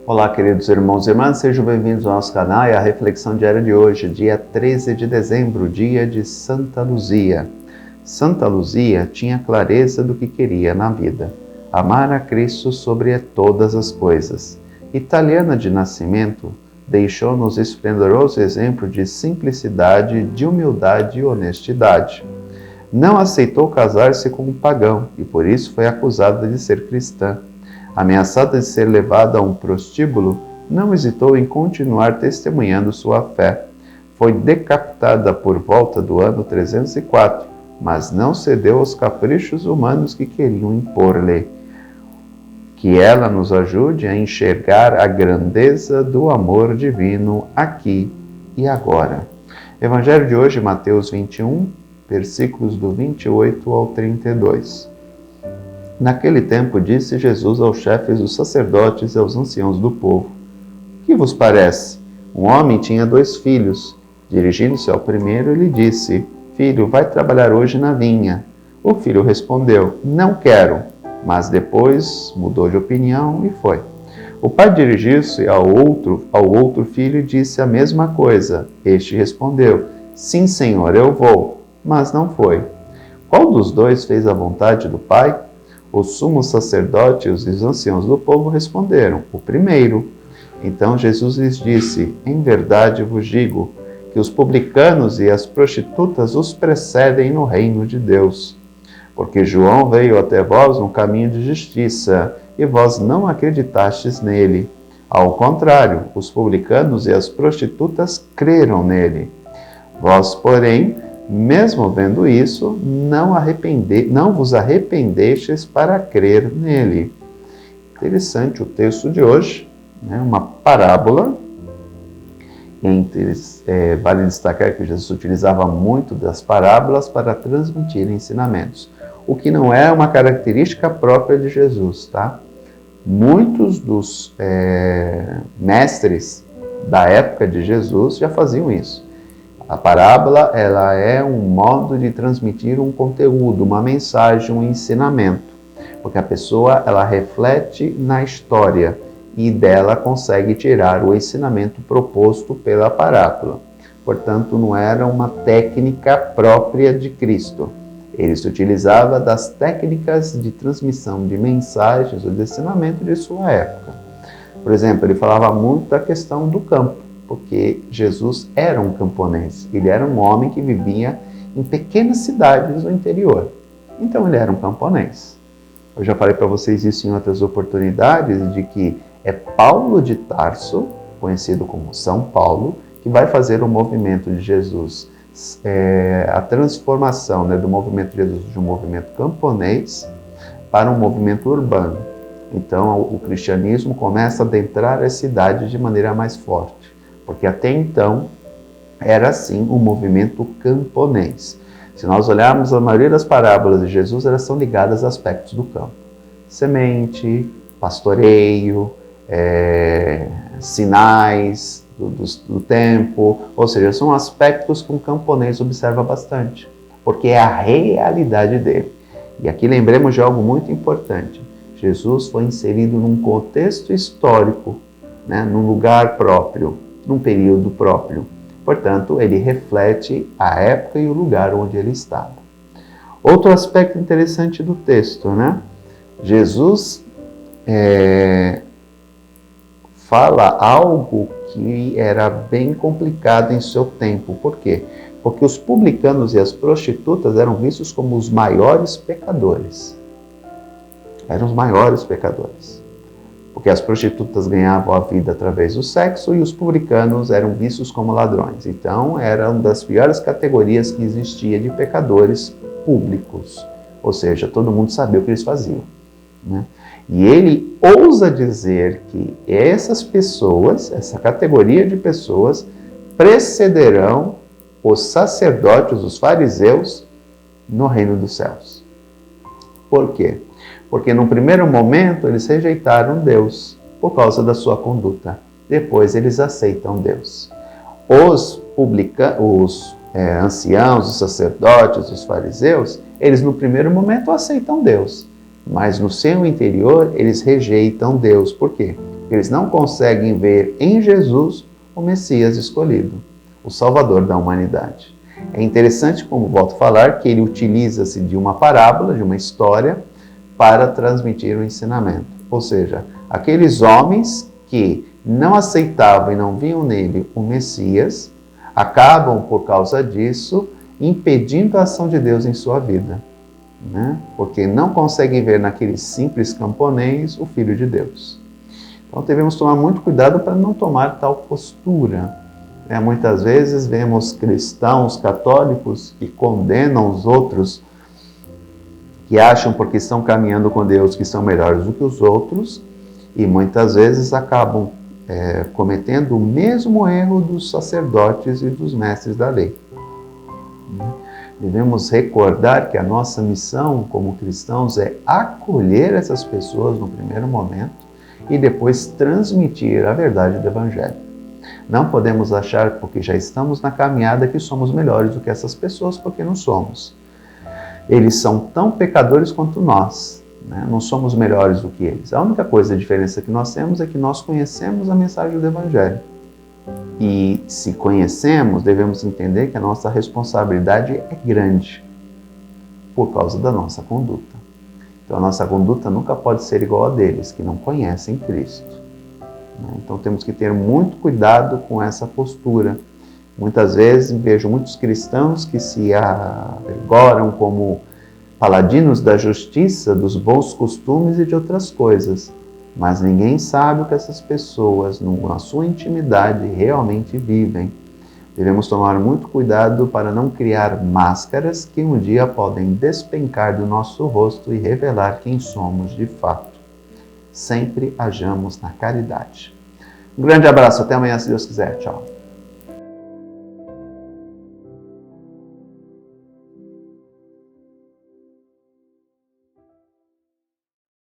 Olá, queridos irmãos e irmãs, sejam bem-vindos ao nosso canal e à reflexão diária de hoje, dia 13 de dezembro, dia de Santa Luzia. Santa Luzia tinha clareza do que queria na vida, amar a Cristo sobre todas as coisas. Italiana de nascimento, deixou-nos esplendoroso exemplo de simplicidade, de humildade e honestidade. Não aceitou casar-se com um pagão e por isso foi acusada de ser cristã. Ameaçada de ser levada a um prostíbulo, não hesitou em continuar testemunhando sua fé. Foi decapitada por volta do ano 304, mas não cedeu aos caprichos humanos que queriam impor-lhe. Que ela nos ajude a enxergar a grandeza do amor divino aqui e agora. Evangelho de hoje, Mateus 21, versículos do 28 ao 32. Naquele tempo disse Jesus aos chefes dos sacerdotes e aos anciãos do povo: Que vos parece? Um homem tinha 2 filhos. Dirigindo-se ao primeiro, ele disse: Filho, vai trabalhar hoje na vinha. O filho respondeu: Não quero. Mas depois mudou de opinião e foi. O pai dirigiu-se ao outro filho e disse a mesma coisa. Este respondeu: Sim, senhor, eu vou. Mas não foi. Qual dos 2 fez a vontade do pai? O sumo sacerdote e os anciãos do povo responderam: O primeiro. Então Jesus lhes disse: Em verdade vos digo que os publicanos e as prostitutas os precedem no reino de Deus. Porque João veio até vós no caminho de justiça, e vós não acreditastes nele. Ao contrário, os publicanos e as prostitutas creram nele. Vós, porém, mesmo vendo isso, não vos arrependestes para crer nele. Interessante o texto de hoje, né? Uma parábola. Vale destacar que Jesus utilizava muito das parábolas para transmitir ensinamentos, o que não é uma característica própria de Jesus, tá? Muitos dos mestres da época de Jesus já faziam isso. A parábola, ela é um modo de transmitir um conteúdo, uma mensagem, um ensinamento, porque a pessoa, ela reflete na história e dela consegue tirar o ensinamento proposto pela parábola. Portanto, não era uma técnica própria de Cristo. Ele se utilizava das técnicas de transmissão de mensagens ou de ensinamento de sua época. Por exemplo, ele falava muito da questão do campo, porque Jesus era um camponês. Ele era um homem que vivia em pequenas cidades do interior. Então, ele era um camponês. Eu já falei para vocês isso em outras oportunidades, de que é Paulo de Tarso, conhecido como São Paulo, que vai fazer o movimento de Jesus, a transformação, né, do movimento de Jesus de um movimento camponês para um movimento urbano. Então, o cristianismo começa a adentrar as cidades de maneira mais forte, porque até então era assim um movimento camponês. Se nós olharmos a maioria das parábolas de Jesus, elas são ligadas a aspectos do campo. Semente, pastoreio, sinais do tempo, ou seja, são aspectos que um camponês observa bastante, porque é a realidade dele. E aqui lembremos de algo muito importante. Jesus foi inserido num contexto histórico, né, num lugar próprio, num período próprio. Portanto, ele reflete a época e o lugar onde ele estava. Outro aspecto interessante do texto, né? Jesus fala algo que era bem complicado em seu tempo. Por quê? Porque os publicanos e as prostitutas eram vistos como os maiores pecadores. Eram os maiores pecadores. Porque as prostitutas ganhavam a vida através do sexo e os publicanos eram vistos como ladrões. Então, era uma das piores categorias que existia de pecadores públicos. Ou seja, todo mundo sabia o que eles faziam, né? E ele ousa dizer que essas pessoas, essa categoria de pessoas, precederão os sacerdotes, os fariseus, no reino dos céus. Por quê? Porque no primeiro momento eles rejeitaram Deus por causa da sua conduta. Depois eles aceitam Deus. Os anciãos, os sacerdotes, os fariseus, eles no primeiro momento aceitam Deus. Mas no seu interior eles rejeitam Deus. Por quê? porque eles não conseguem ver em Jesus o Messias escolhido, o Salvador da humanidade. É interessante, como volto a falar, que ele utiliza-se de uma parábola, de uma história, para transmitir o ensinamento. Ou seja, aqueles homens que não aceitavam e não viam nele o Messias, acabam, por causa disso, impedindo a ação de Deus em sua vida, né? Porque não conseguem ver naquele simples camponês o Filho de Deus. Então devemos tomar muito cuidado para não tomar tal postura. Muitas vezes vemos cristãos católicos que condenam os outros, que acham porque estão caminhando com Deus que são melhores do que os outros, e muitas vezes acabam cometendo o mesmo erro dos sacerdotes e dos mestres da lei. Devemos recordar que a nossa missão como cristãos é acolher essas pessoas no primeiro momento e depois transmitir a verdade do Evangelho. Não podemos achar, porque já estamos na caminhada, que somos melhores do que essas pessoas, porque não somos. Eles são tão pecadores quanto nós, né? Não somos melhores do que eles. A única coisa, a diferença que nós temos é que nós conhecemos a mensagem do Evangelho. E se conhecemos, devemos entender que a nossa responsabilidade é grande por causa da nossa conduta. Então a nossa conduta nunca pode ser igual a deles, que não conhecem Cristo. Então temos que ter muito cuidado com essa postura. Muitas vezes vejo muitos cristãos que se arregoram como paladinos da justiça, dos bons costumes e de outras coisas. Mas ninguém sabe o que essas pessoas, na sua intimidade, realmente vivem. Devemos tomar muito cuidado para não criar máscaras que um dia podem despencar do nosso rosto e revelar quem somos de fato. Sempre hajamos na caridade. Um grande abraço, até amanhã, se Deus quiser. Tchau.